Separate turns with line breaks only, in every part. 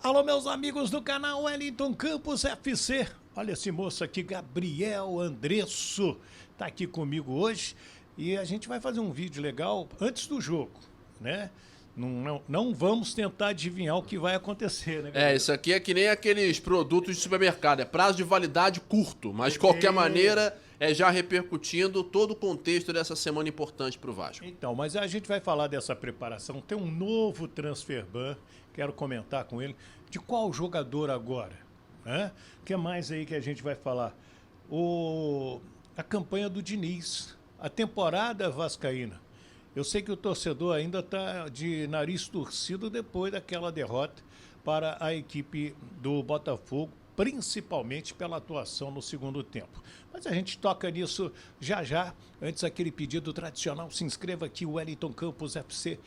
Alô, meus amigos do canal Wellington Campos FC. Olha esse moço aqui, Gabriel Andresso, tá aqui comigo hoje e a gente vai fazer um vídeo legal antes do jogo, né? Não vamos tentar adivinhar o que vai acontecer, né, Gabriel?
Isso aqui é que nem aqueles produtos de supermercado, é prazo de validade curto, mas de qualquer maneira é já repercutindo todo o contexto dessa semana importante para o Vasco.
Então, mas a gente vai falar dessa preparação, tem um novo transfer ban, quero comentar com ele, de qual jogador agora? O que mais aí que a gente vai falar? A campanha do Diniz, a temporada vascaína. Eu sei que o torcedor ainda está de nariz torcido depois daquela derrota para a equipe do Botafogo, principalmente pela atuação no segundo tempo. Mas a gente toca nisso já já. Antes, aquele pedido tradicional, se inscreva aqui, Wellington Campos FC.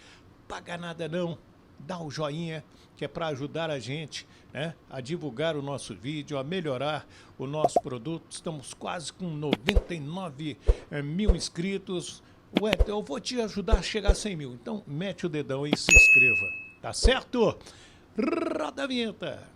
Paga nada não, dá o joinha, que é para ajudar a gente, né, a divulgar o nosso vídeo, a melhorar o nosso produto. Estamos quase com 99 mil inscritos. Ué, eu vou te ajudar a chegar a 100 mil. Então, mete o dedão aí e se inscreva. Tá certo? Roda a vinheta.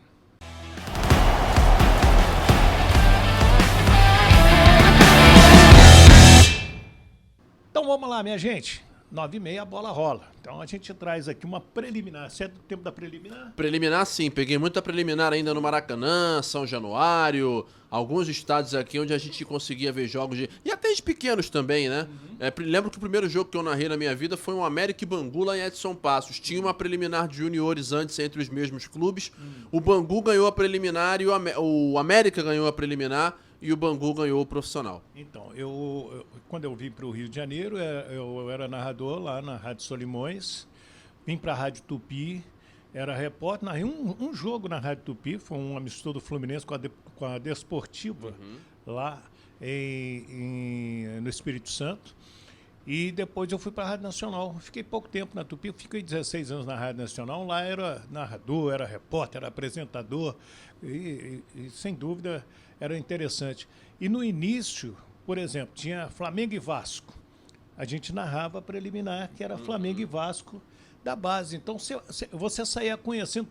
Então, vamos lá, minha gente. 9h30 a bola rola. Então, a gente traz aqui uma preliminar. Você é do tempo da preliminar?
Preliminar, sim. Peguei muita preliminar ainda no Maracanã, São Januário, alguns estádios aqui onde a gente conseguia ver jogos de... E até de pequenos também, né? Lembro que o primeiro jogo que eu narrei na minha vida foi um América e Bangu lá em Edson Passos. Tinha uma preliminar de juniores antes entre os mesmos clubes. O Bangu ganhou a preliminar e o América ganhou a preliminar e o Bangu ganhou o profissional.
Então, quando eu vim para o Rio de Janeiro, eu era narrador lá na Rádio Solimões, vim para a Rádio Tupi, era repórter, narrei um jogo na Rádio Tupi, foi um amistoso do Fluminense com a Desportiva, lá no Espírito Santo. E depois eu fui para a Rádio Nacional. Fiquei pouco tempo na Tupi, fiquei 16 anos na Rádio Nacional. Lá era narrador, era repórter, era apresentador e sem dúvida era interessante. E no início, por exemplo, tinha Flamengo e Vasco. A gente narrava a preliminar, que era Flamengo e Vasco da base. Então você saía conhecendo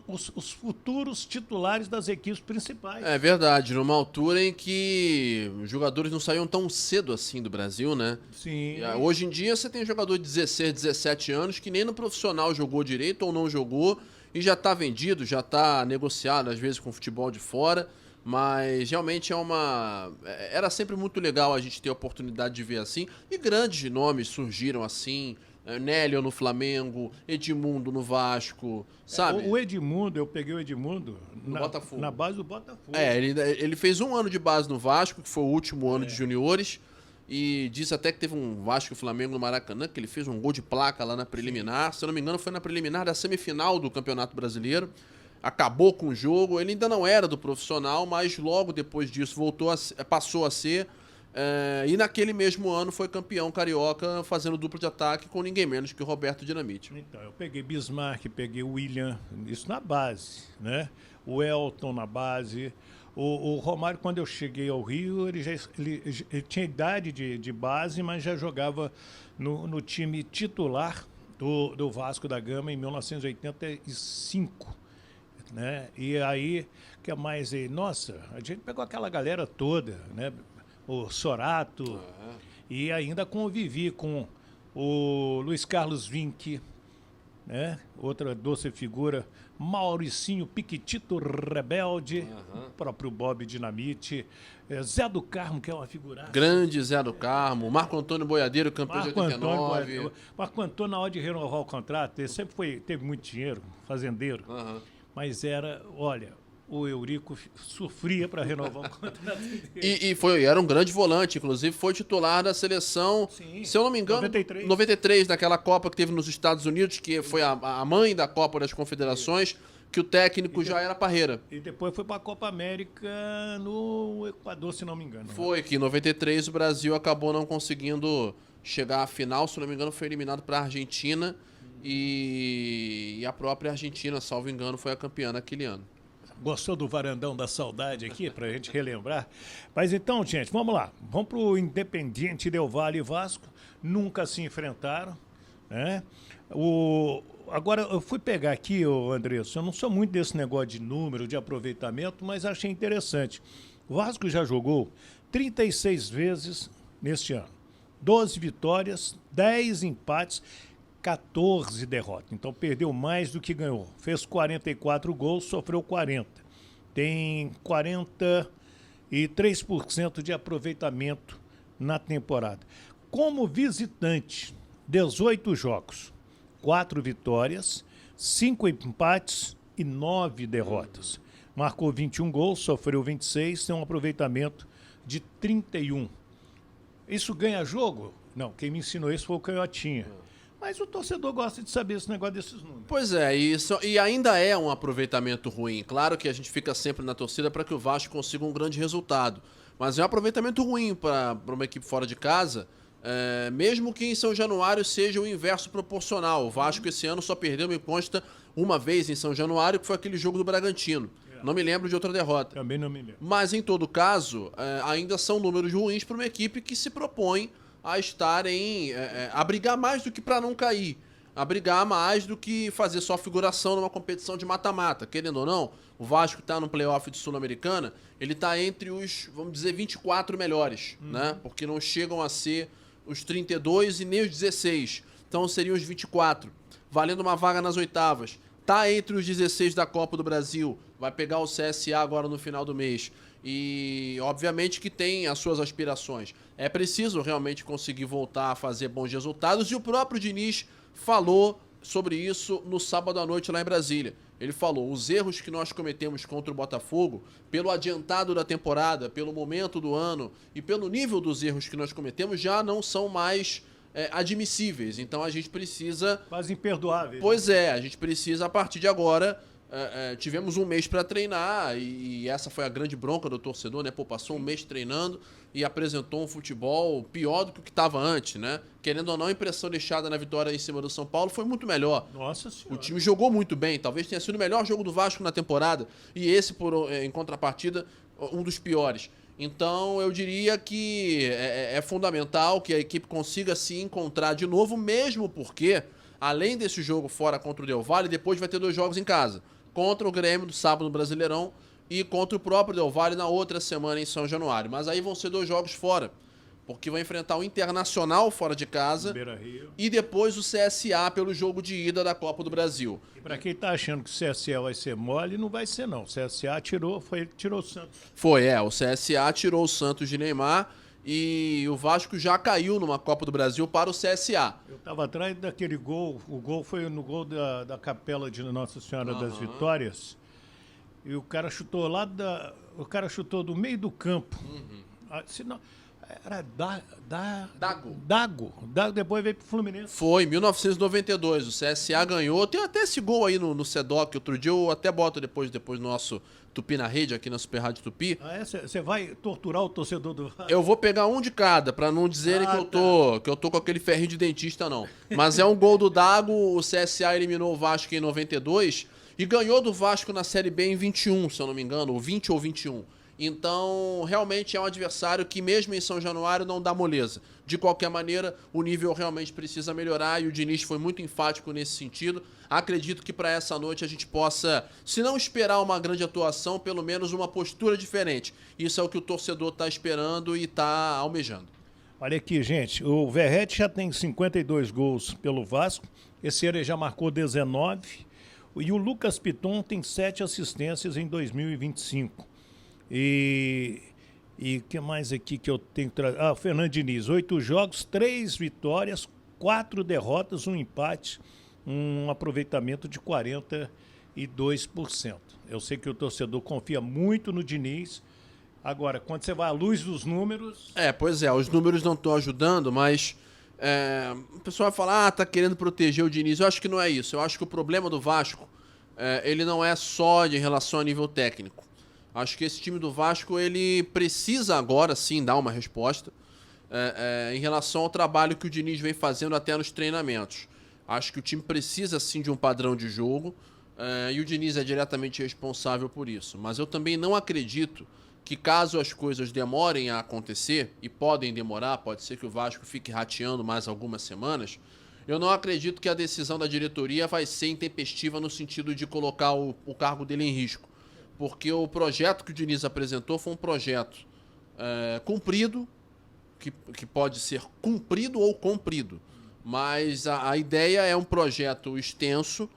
os futuros titulares das equipes principais.
É verdade, numa altura em que os jogadores não saíam tão cedo assim do Brasil, né?
Sim.
Hoje em dia você tem jogador de 16, 17 anos que nem no profissional jogou direito ou não jogou e já está vendido, já está negociado, às vezes com futebol de fora, mas realmente era sempre muito legal a gente ter a oportunidade de ver assim, e grandes nomes surgiram assim, Nélio no Flamengo, Edmundo no Vasco, sabe?
O Edmundo, eu peguei o Edmundo
Botafogo.
Na base do Botafogo.
Ele fez um ano de base no Vasco, que foi o último ano de juniores, e disse até que teve um Vasco e Flamengo no Maracanã, que ele fez um gol de placa lá na preliminar. Se eu não me engano, foi na preliminar da semifinal do Campeonato Brasileiro. Acabou com o jogo, ele ainda não era do profissional, mas logo depois disso passou a ser. E naquele mesmo ano foi campeão carioca, fazendo duplo de ataque com ninguém menos que o Roberto Dinamite.
Então, eu peguei Bismarck, peguei o William, isso na base, né? O Elton na base. O Romário, quando eu cheguei ao Rio, ele tinha idade de base, mas já jogava no time titular do Vasco da Gama em 1985. Né? E aí, que é mais aí? Nossa, a gente pegou aquela galera toda, né? O Sorato, e ainda convivi com o Luiz Carlos Vinck, né? Outra doce figura, Mauricinho Piquitito Rebelde, o próprio Bob Dinamite, Zé do Carmo, que é uma figuraça.
Grande Zé do Carmo, Marco Antônio Boiadeiro, campeão de 89.
Marco Antônio, na hora de renovar o contrato, ele sempre teve muito dinheiro, fazendeiro, mas olha, o Eurico sofria para renovar o contrato dele.
Era um grande volante, inclusive foi titular da seleção, sim, se eu não me engano, 93, naquela Copa que teve nos Estados Unidos, que foi a mãe da Copa das Confederações, que o técnico já era Parreira.
E depois foi para a Copa América no Equador, se não me engano.
Foi, que em 93 o Brasil acabou não conseguindo chegar à final, se não me engano foi eliminado para a Argentina, e a própria Argentina, salvo engano, foi a campeã naquele ano.
Gostou do varandão da saudade aqui, pra gente relembrar? Mas então, gente, vamos lá. Vamos pro Independiente Del Valle e Vasco. Nunca se enfrentaram, né? Agora, eu fui pegar aqui, ô Andressa, eu não sou muito desse negócio de número, de aproveitamento, mas achei interessante. O Vasco já jogou 36 vezes neste ano. 12 vitórias, 10 empates, 14 derrotas. Então perdeu mais do que ganhou. Fez 44 gols, sofreu 40. Tem 43% de aproveitamento na temporada. Como visitante, 18 jogos, 4 vitórias, 5 empates e 9 derrotas. Marcou 21 gols, sofreu 26, tem um aproveitamento de 31. Isso ganha jogo? Não, quem me ensinou isso foi o Canhotinha. Mas o torcedor gosta de saber esse negócio desses números.
Pois é, e ainda é um aproveitamento ruim. Claro que a gente fica sempre na torcida para que o Vasco consiga um grande resultado. Mas é um aproveitamento ruim para uma equipe fora de casa, mesmo que em São Januário seja o inverso proporcional. O Vasco esse ano só perdeu, me consta, uma vez em São Januário, que foi aquele jogo do Bragantino. Não me lembro de outra derrota.
Também não me lembro.
Mas, em todo caso, ainda são números ruins para uma equipe que se propõe a estar a brigar mais do que para não cair. A brigar mais do que fazer só figuração numa competição de mata-mata. Querendo ou não, o Vasco está no playoff de Sul-Americana, ele está entre os, vamos dizer, 24 melhores, né? Porque não chegam a ser os 32 e nem os 16. Então seriam os 24, valendo uma vaga nas oitavas. Tá entre os 16 da Copa do Brasil, vai pegar o CSA agora no final do mês. E, obviamente, que tem as suas aspirações. É preciso realmente conseguir voltar a fazer bons resultados. E o próprio Diniz falou sobre isso no sábado à noite lá em Brasília. Ele falou, os erros que nós cometemos contra o Botafogo, pelo adiantado da temporada, pelo momento do ano e pelo nível dos erros que nós cometemos, já não são mais admissíveis. Então a gente precisa...
Quase imperdoáveis.
Pois é, a gente precisa, a partir de agora... tivemos um mês para treinar e essa foi a grande bronca do torcedor, né? Pô, passou um mês treinando e apresentou um futebol pior do que o que estava antes, né? Querendo ou não, a impressão deixada na vitória em cima do São Paulo foi muito melhor.
Nossa Senhora.
O time jogou muito bem, talvez tenha sido o melhor jogo do Vasco na temporada e esse, em contrapartida, um dos piores. Então, eu diria que é fundamental que a equipe consiga se encontrar de novo, mesmo porque, além desse jogo fora contra o Del Valle, depois vai ter 2 jogos em casa. Contra o Grêmio do sábado no Brasileirão e contra o próprio Del Valle na outra semana em São Januário. Mas aí vão ser 2 jogos fora, porque vai enfrentar o Internacional fora de casa e depois o CSA pelo jogo de ida da Copa do Brasil.
E para quem tá achando que o CSA vai ser mole, não vai ser não. O CSA tirou o Santos.
O CSA tirou o Santos de Neymar e o Vasco já caiu numa Copa do Brasil para o CSA.
Eu estava atrás daquele gol, o gol foi no gol da Capela de Nossa Senhora das Vitórias, e o cara chutou do meio do campo. Senão, era Dago, depois veio pro Fluminense.
Foi, em 1992, o CSA ganhou, tem até esse gol aí no Sedoc, outro dia eu até boto depois no nosso Tupi na Rede, aqui na Super Rádio Tupi.
Você vai torturar o torcedor do Vasco?
Eu vou pegar um de cada, pra não dizerem que eu tô com aquele ferrinho de dentista, não. Mas é um gol do Dago, o CSA eliminou o Vasco em 92 e ganhou do Vasco na Série B em 21, se eu não me engano, ou 20 ou 21. Então, realmente é um adversário que mesmo em São Januário não dá moleza. De qualquer maneira, o nível realmente precisa melhorar e o Diniz foi muito enfático nesse sentido. Acredito que para essa noite a gente possa, se não esperar uma grande atuação, pelo menos uma postura diferente. Isso é o que o torcedor está esperando e está almejando.
Olha aqui, gente, o Verratti já tem 52 gols pelo Vasco, esse ano ele já marcou 19, e o Lucas Piton tem 7 assistências em 2025. E que mais aqui que eu tenho que trazer? O Fernando Diniz, 8 jogos, 3 vitórias, 4 derrotas, 1 empate, um aproveitamento de 42%. Eu sei que o torcedor confia muito no Diniz. Agora, quando você vai à luz dos números...
Pois é, os números não estão ajudando, mas o pessoal vai falar, tá querendo proteger o Diniz. Eu acho que não é isso. Eu acho que o problema do Vasco, ele não é só de relação a nível técnico. Acho que esse time do Vasco, ele precisa agora sim dar uma resposta em relação ao trabalho que o Diniz vem fazendo até nos treinamentos. Acho que o time precisa sim de um padrão de jogo e o Diniz é diretamente responsável por isso. Mas eu também não acredito que caso as coisas demorem a acontecer, e podem demorar, pode ser que o Vasco fique rateando mais algumas semanas, Eu não acredito que a decisão da diretoria vai ser intempestiva no sentido de colocar o cargo dele em risco. Porque o projeto que o Diniz apresentou foi um projeto cumprido, que pode ser cumprido ou comprido. Mas a ideia é um projeto extenso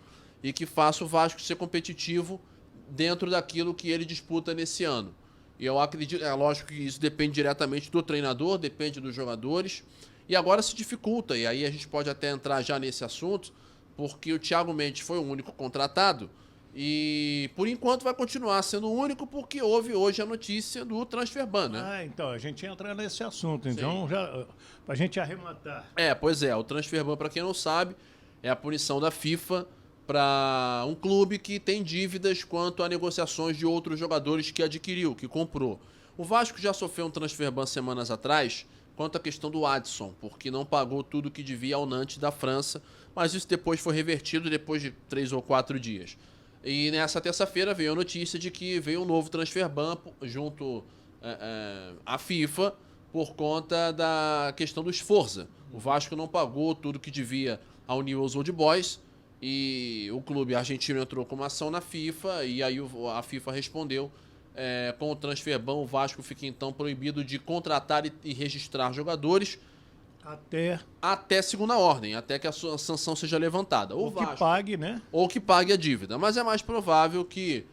e que faça o Vasco ser competitivo dentro daquilo que ele disputa nesse ano. E eu acredito, é lógico que isso depende diretamente do treinador, depende dos jogadores. E agora se dificulta, e aí a gente pode até entrar já nesse assunto, porque o Thiago Mendes foi o único contratado e por enquanto vai continuar sendo o único porque houve hoje a notícia do Transferban, né?
Então, a gente entra nesse assunto, então, já, pra gente arrematar.
Pois é, o Transferban, para quem não sabe, é a punição da FIFA para um clube que tem dívidas quanto a negociações de outros jogadores que adquiriu, que comprou. O Vasco já sofreu um Transferban semanas atrás quanto à questão do Adson, porque não pagou tudo que devia ao Nantes da França, mas isso depois foi revertido depois de 3 ou 4 dias. E nessa terça-feira veio a notícia de que veio um novo Transferban junto à FIFA por conta da questão do Sforza. O Vasco não pagou tudo que devia ao Newell's Old Boys e o clube argentino entrou com uma ação na FIFA e aí a FIFA respondeu. Com o Transferban, o Vasco fica então proibido de contratar e registrar jogadores até segunda ordem, até que a sua sanção seja levantada.
Ou que pague, né?
Ou que pague a dívida. Mas é mais provável que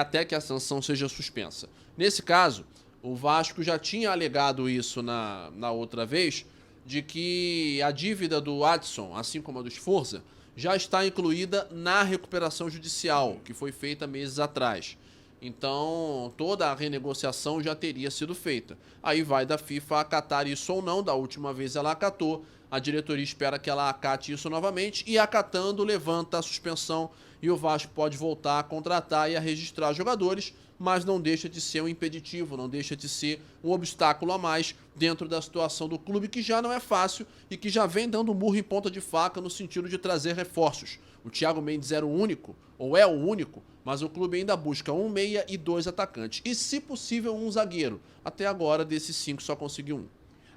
até que a sanção seja suspensa. Nesse caso, o Vasco já tinha alegado isso na outra vez, de que a dívida do Adson, assim como a do Sforza, já está incluída na recuperação judicial, que foi feita meses atrás. Então, toda a renegociação já teria sido feita. Aí vai da FIFA acatar isso ou não. Da última vez ela acatou. A diretoria espera que ela acate isso novamente. E acatando, levanta a suspensão. E o Vasco pode voltar a contratar e a registrar jogadores. Mas não deixa de ser um impeditivo, não deixa de ser um obstáculo a mais dentro da situação do clube, que já não é fácil e que já vem dando murro em ponta de faca no sentido de trazer reforços. O Thiago Mendes era o único, ou é o único, mas o clube ainda busca um meia e 2 atacantes. E, se possível, um zagueiro. Até agora, desses 5, só conseguiu um.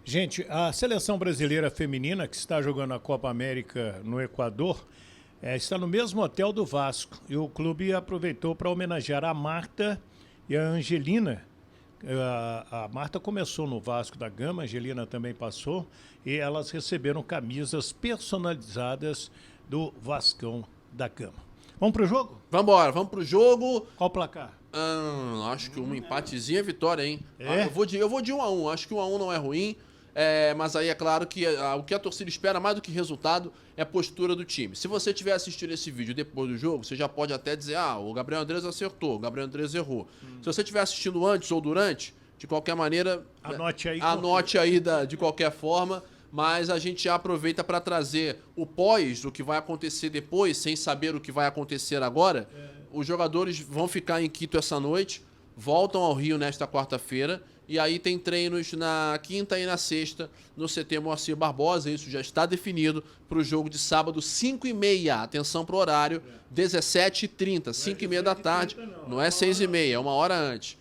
Gente, a seleção brasileira feminina, que está jogando a Copa América no Equador, está no mesmo hotel do Vasco. E o clube aproveitou para homenagear a Marta e a Angelina. A Marta começou no Vasco da Gama, a Angelina também passou, e elas receberam camisas personalizadas do Vascão da Gama. Vamos pro jogo?
Vamos pro jogo.
Qual o placar?
Acho que um empatezinho é vitória, hein?
É?
Eu vou de 1-1. Acho que 1-1 não é ruim. Mas aí é claro que o que a torcida espera mais do que resultado é a postura do time. Se você estiver assistindo esse vídeo depois do jogo, você já pode até dizer, o Gabriel Andrés acertou, o Gabriel Andrés errou. Se você estiver assistindo antes ou durante, de qualquer maneira, anote aí de qualquer forma. Mas a gente já aproveita para trazer o pós do que vai acontecer depois, sem saber o que vai acontecer agora. Os jogadores vão ficar em Quito essa noite, voltam ao Rio nesta quarta-feira, e aí tem treinos na quinta e na sexta no CT Moacir Barbosa. Isso já está definido para o jogo de sábado, 5h30. Atenção para o horário, 17h30, 5h30 da tarde. Não é 6h30, é uma hora antes.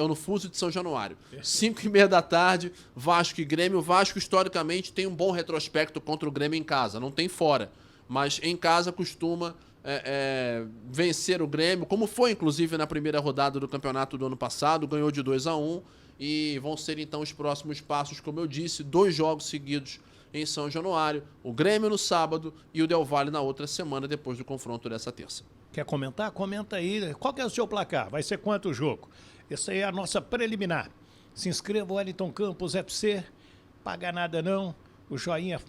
No fuso de São Januário. 5h30 da tarde, Vasco e Grêmio. O Vasco, historicamente, tem um bom retrospecto contra o Grêmio em casa, não tem fora. Mas em casa costuma vencer o Grêmio, como foi, inclusive, na primeira rodada do campeonato do ano passado, ganhou de 2-1. E vão ser, então, os próximos passos, como eu disse, 2 jogos seguidos em São Januário. O Grêmio no sábado e o Del Valle na outra semana, depois do confronto dessa terça.
Quer comentar? Comenta aí. Qual que é o seu placar? Vai ser quanto o jogo? Essa aí é a nossa preliminar. Se inscreva, Wellington Campos FC. Paga nada não. O joinha é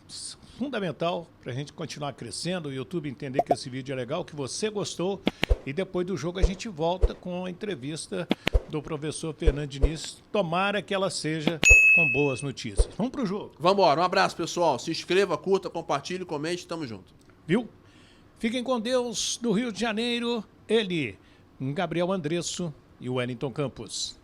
fundamental para a gente continuar crescendo, o YouTube entender que esse vídeo é legal, que você gostou. E depois do jogo a gente volta com a entrevista do professor Fernando Diniz. Tomara que ela seja com boas notícias. Vamos pro jogo.
Vamos embora. Um abraço, pessoal. Se inscreva, curta, compartilhe, comente. Tamo junto.
Viu? Fiquem com Deus. Do Rio de Janeiro, ele, Gabriel Andresso e o Wellington Campos.